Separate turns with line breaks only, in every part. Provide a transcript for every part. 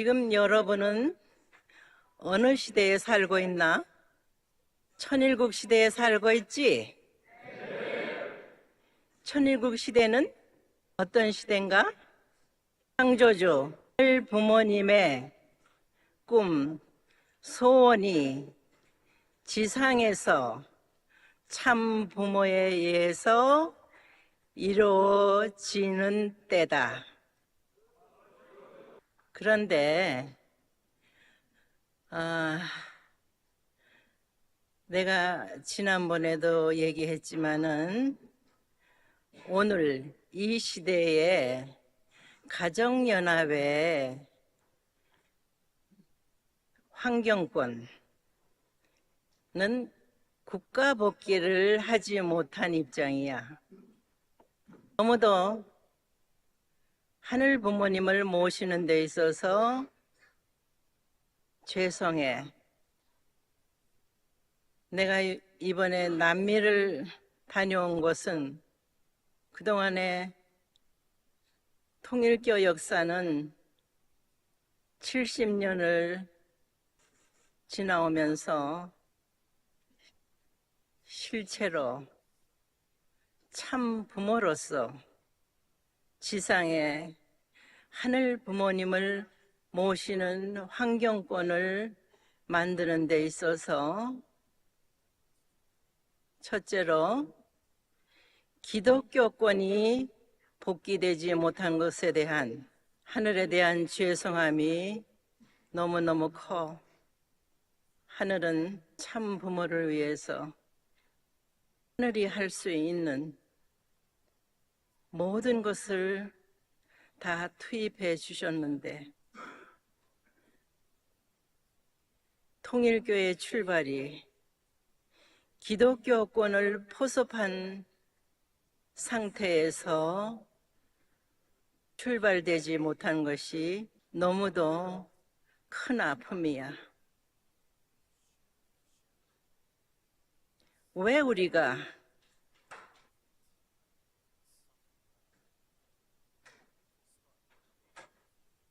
지금 여러분은 어느 시대에 살고 있나? 천일국 시대에 살고 있지? 천일국 시대는 어떤 시대인가? 창조주, 부모님의 꿈, 소원이 지상에서 참 부모에 의해서 이루어지는 때다. 그런데 내가 지난번에도 얘기했지만은 오늘 이 시대에 가정연합의 환경권은 국가 복귀를 하지 못한 입장이야. 너무도 하늘 부모님을 모시는 데 있어서 죄송해. 내가 이번에 남미를 다녀온 것은 그동안에 통일교 역사는 70년을 지나오면서 실제로 참 부모로서 지상에 하늘 부모님을 모시는 환경권을 만드는 데 있어서 첫째로 기독교권이 복귀되지 못한 것에 대한 하늘에 대한 죄송함이 너무너무 커. 하늘은 참 부모를 위해서 하늘이 할 수 있는 모든 것을 다 투입해 주셨는데 통일교의 출발이 기독교권을 포섭한 상태에서 출발되지 못한 것이 너무도 큰 아픔이야. 왜 우리가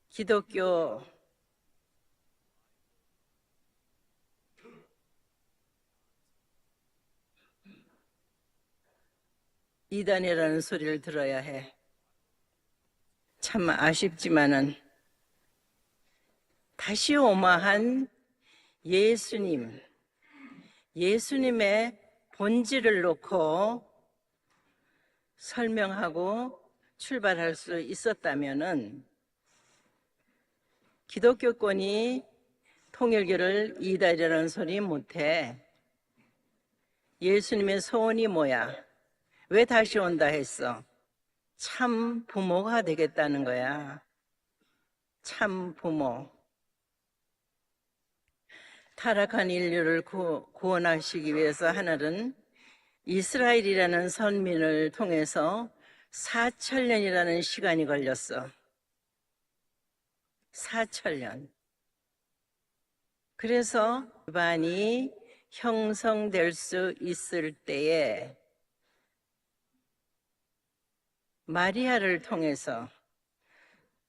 기독교 이단이라는 소리를 들어야 해? 참 아쉽지만은 다시 오마한 예수님의 본질을 놓고 설명하고 출발할 수 있었다면은 기독교권이 통일교를 이단이라는 소리 못해. 예수님의 소원이 뭐야? 왜 다시 온다 했어? 참 부모가 되겠다는 거야. 참 부모. 타락한 인류를 구원하시기 위해서 하늘은 이스라엘이라는 선민을 통해서 4,000년이라는 시간이 걸렸어. 4,000년. 그래서 기반이 형성될 수 있을 때에 마리아를 통해서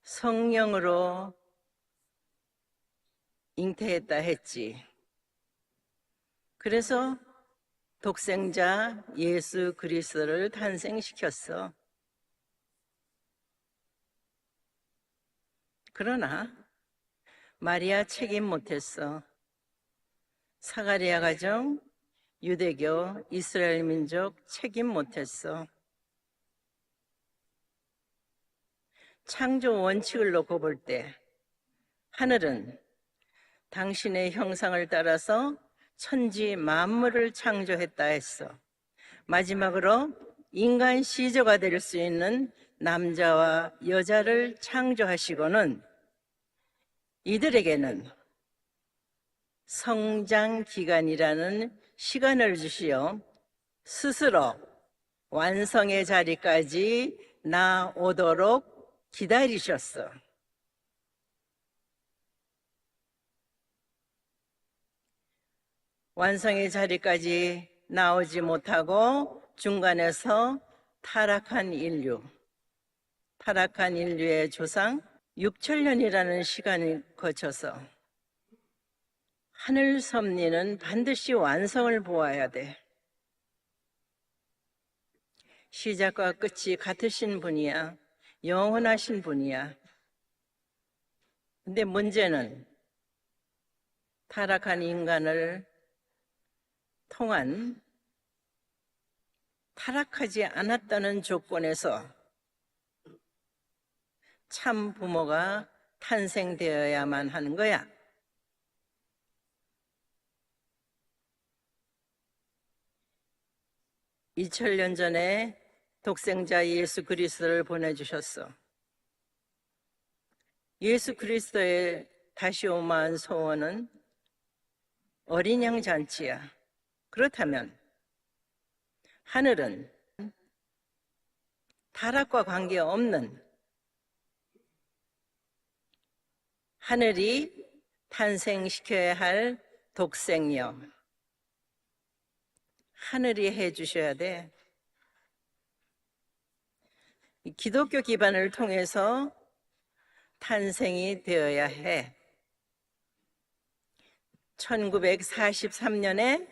성령으로 잉태했다 했지. 그래서 독생자 예수 그리스도를 탄생시켰어. 그러나 마리아 책임 못했어. 사가랴 가정, 유대교, 이스라엘 민족 책임 못했어. 창조 원칙을 놓고 볼 때 하늘은 당신의 형상을 따라서 천지 만물을 창조했다 했어. 마지막으로 인간 시조가 될 수 있는 남자와 여자를 창조하시고는 이들에게는 성장 기간이라는 시간을 주시어 스스로 완성의 자리까지 나오도록 기다리셨어. 완성의 자리까지 나오지 못하고 중간에서 타락한 인류의 조상 6천년이라는 시간을 거쳐서 하늘 섭리는 반드시 완성을 보아야 돼. 시작과 끝이 같으신 분이야. 영원하신 분이야. 근데 문제는 타락한 인간을 통한 타락하지 않았다는 조건에서 참 부모가 탄생되어야만 하는 거야. (2000년) 전에 독생자 예수 그리스도를 보내주셨어. 예수 그리스도의 다시 오마한 소원은 어린 양 잔치야. 그렇다면 하늘은 타락과 관계없는 하늘이 탄생시켜야 할 독생녀, 하늘이 해주셔야 돼. 기독교 기반을 통해서 탄생이 되어야 해. 1943년에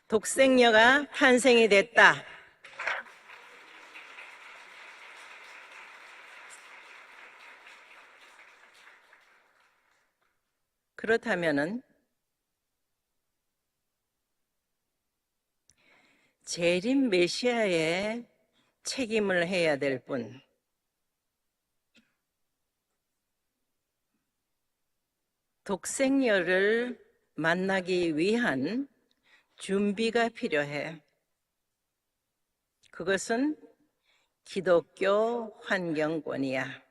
독생녀가 탄생이 됐다. 그렇다면은 재림 메시아의 책임을 해야 될 분, 독생녀를 만나기 위한 준비가 필요해. 그것은 기독교 환경권이야.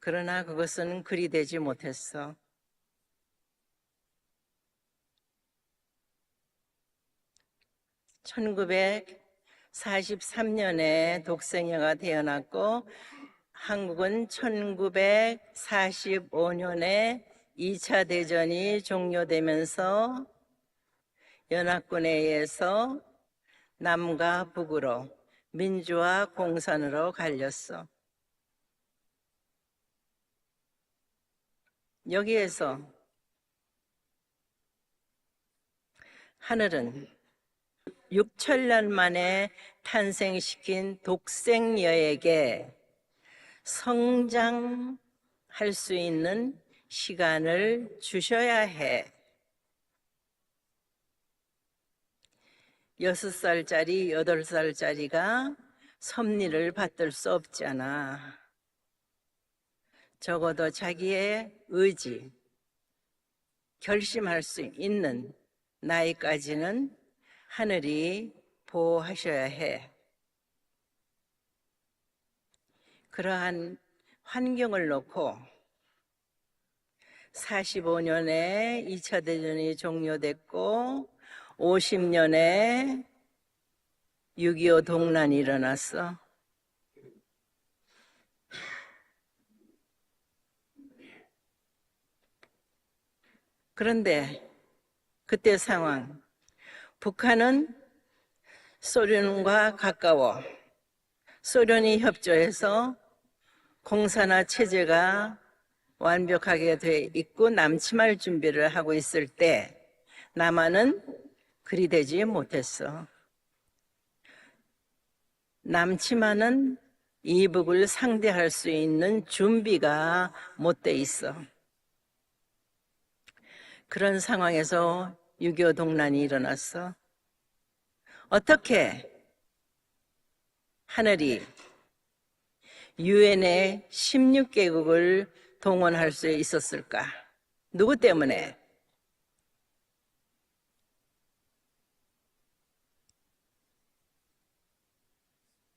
그러나 그것은 그리 되지 못했어. (1943년에) 독생녀가 태어났고 한국은 1945년에 2차 대전이 종료되면서 연합군에 의해서 남과 북으로 민주화 공산으로 갈렸어. 여기에서 하늘은 6천년 만에 탄생시킨 독생녀에게 성장할 수 있는 시간을 주셔야 해. 6살짜리, 8살짜리가 섭리를 받들 수 없잖아. 적어도 자기의 의지, 결심할 수 있는 나이까지는 하늘이 보호하셔야 해. 그러한 환경을 놓고 45년에 2차 대전이 종료됐고 50년에 6.25 동란이 일어났어. 그런데 그때 상황, 북한은 소련과 가까워 소련이 협조해서 공산화 체제가 완벽하게 돼 있고 남침할 준비를 하고 있을 때 남한은 그리 되지 못했어. 남침하는 이북을 상대할 수 있는 준비가 못 돼 있어. 그런 상황에서 6.25 동란이 일어났어. 어떻게 하늘이 유엔의 16개국을 동원할 수 있었을까? 누구 때문에?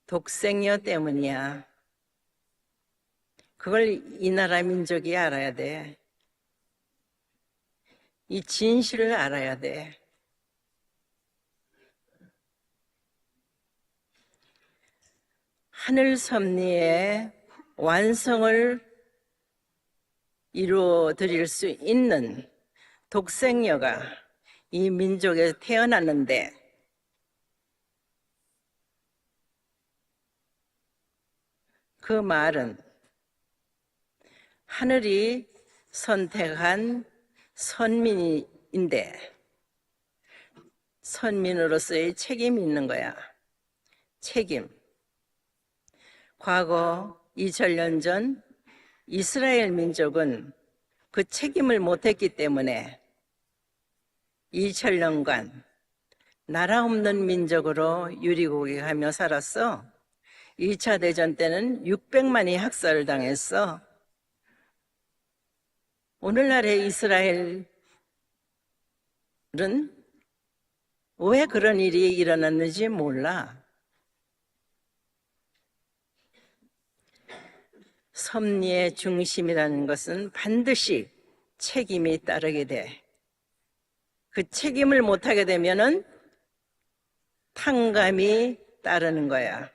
독생녀 때문이야. 그걸 이 나라 민족이 알아야 돼. 이 진실을 알아야 돼. 하늘 섭리의 완성을 이루어 드릴 수 있는 독생녀가 이 민족에 태어났는데 그 말은 하늘이 선택한 선민인데 선민으로서의 책임이 있는 거야. 책임. 과거 2000년 전 이스라엘 민족은 그 책임을 못했기 때문에 2000년간 나라 없는 민족으로 유리국에 가며 살았어. 2차 대전 때는 600만이 학살을 당했어. 오늘날의 이스라엘은 왜 그런 일이 일어났는지 몰라. 섭리의 중심이라는 것은 반드시 책임이 따르게 돼. 그 책임을 못하게 되면은 탕감이 따르는 거야.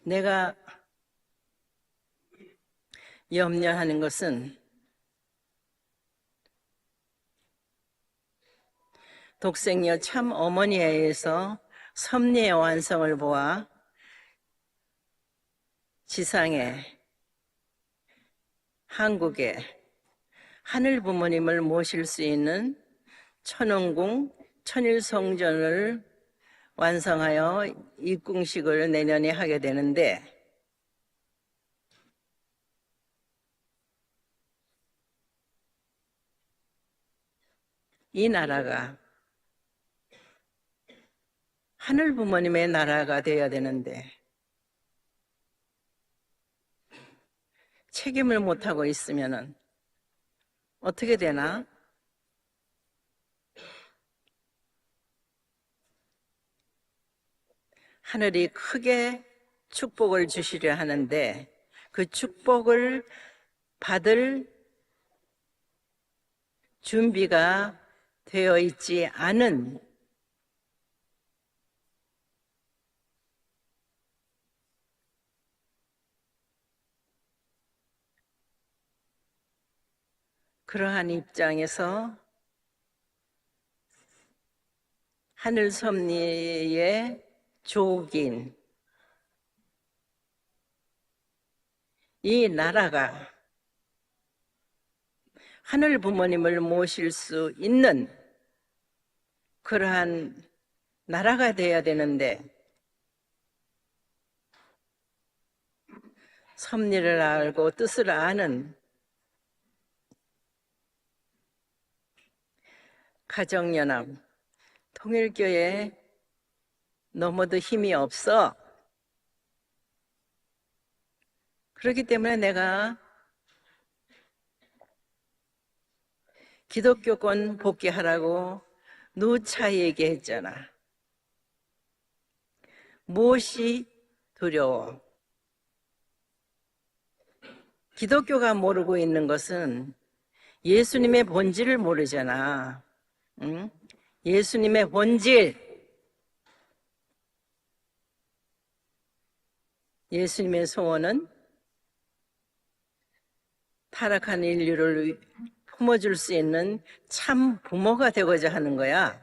내가 염려하는 것은 독생녀 참 어머니에 의해서 섭리의 완성을 보아 지상에 한국에 하늘 부모님을 모실 수 있는 천원궁 천일성전을 완성하여 입궁식을 내년에 하게 되는데 이 나라가 하늘 부모님의 나라가 되어야 되는데 책임을 못하고 있으면 어떻게 되나? 하늘이 크게 축복을 주시려 하는데 그 축복을 받을 준비가 되어 있지 않은 그러한 입장에서 하늘 섭리의 조긴 이 나라가 하늘 부모님을 모실 수 있는 그러한 나라가 되어야 되는데 섭리를 알고 뜻을 아는 가정연합, 통일교회 너무도 힘이 없어. 그렇기 때문에 내가 기독교권 복귀하라고 누차 얘기했잖아. 무엇이 두려워? 기독교가 모르고 있는 것은 예수님의 본질을 모르잖아. 응? 예수님의 본질. 예수님의 소원은 타락한 인류를 품어줄 수 있는 참 부모가 되고자 하는 거야.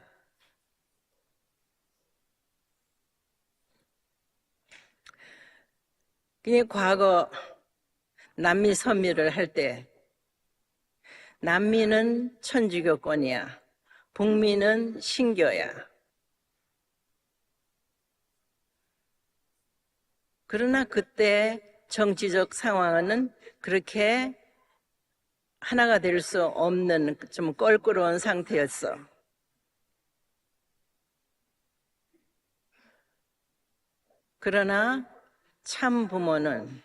그냥 과거 남미 선미를 할 때 남미는 천주교권이야. 북미는 신교야. 그러나 그때 정치적 상황은 그렇게 하나가 될 수 없는 좀 껄끄러운 상태였어. 그러나 참 부모는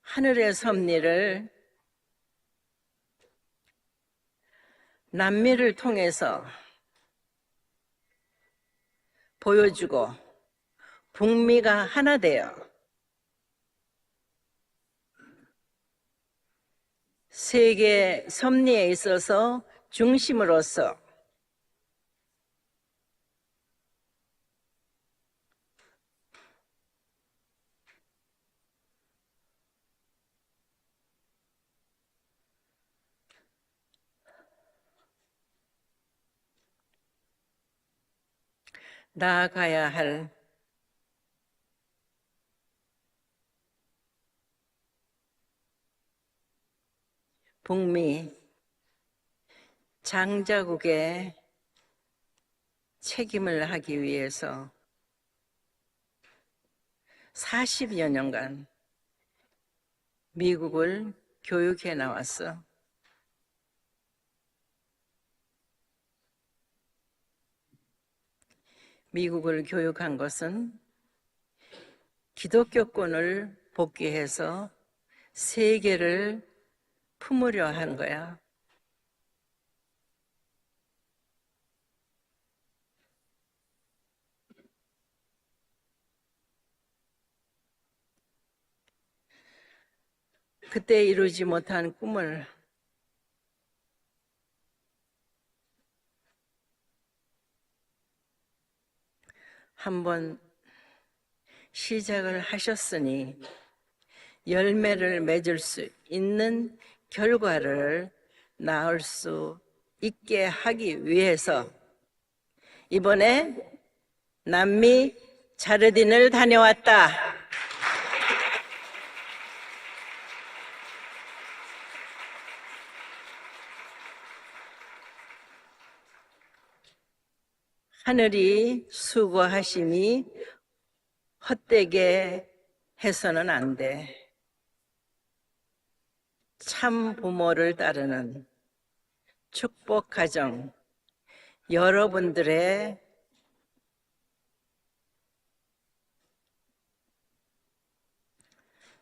하늘의 섭리를 남미를 통해서 보여주고 북미가 하나 되어 세계 섭리에 있어서 중심으로서 나아가야 할 북미 장자국의 책임을 하기 위해서 40여 년간 미국을 교육해 나왔어. 미국을 교육한 것은 기독교권을 복귀해서 세계를 품으려 한 거야. 그때 이루지 못한 꿈을 한번 시작을 하셨으니 열매를 맺을 수 있는 결과를 낳을 수 있게 하기 위해서 이번에 남미 자르딘을 다녀왔다. 하늘이 수고하심이 헛되게 해서는 안 돼. 참 부모를 따르는 축복 가정, 여러분들의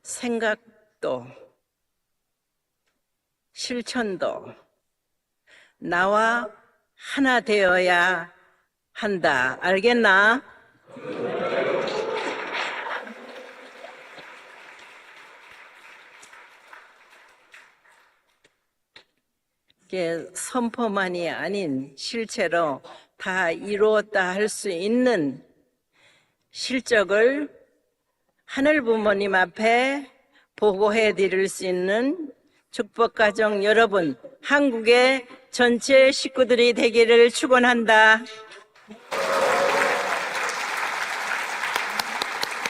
생각도 실천도 나와 하나 되어야 한다. 알겠나? 이게 선포만이 아닌 실제로 다 이루었다 할 수 있는 실적을 하늘 부모님 앞에 보고해 드릴 수 있는 축복가정 여러분, 한국의 전체 식구들이 되기를 축원한다.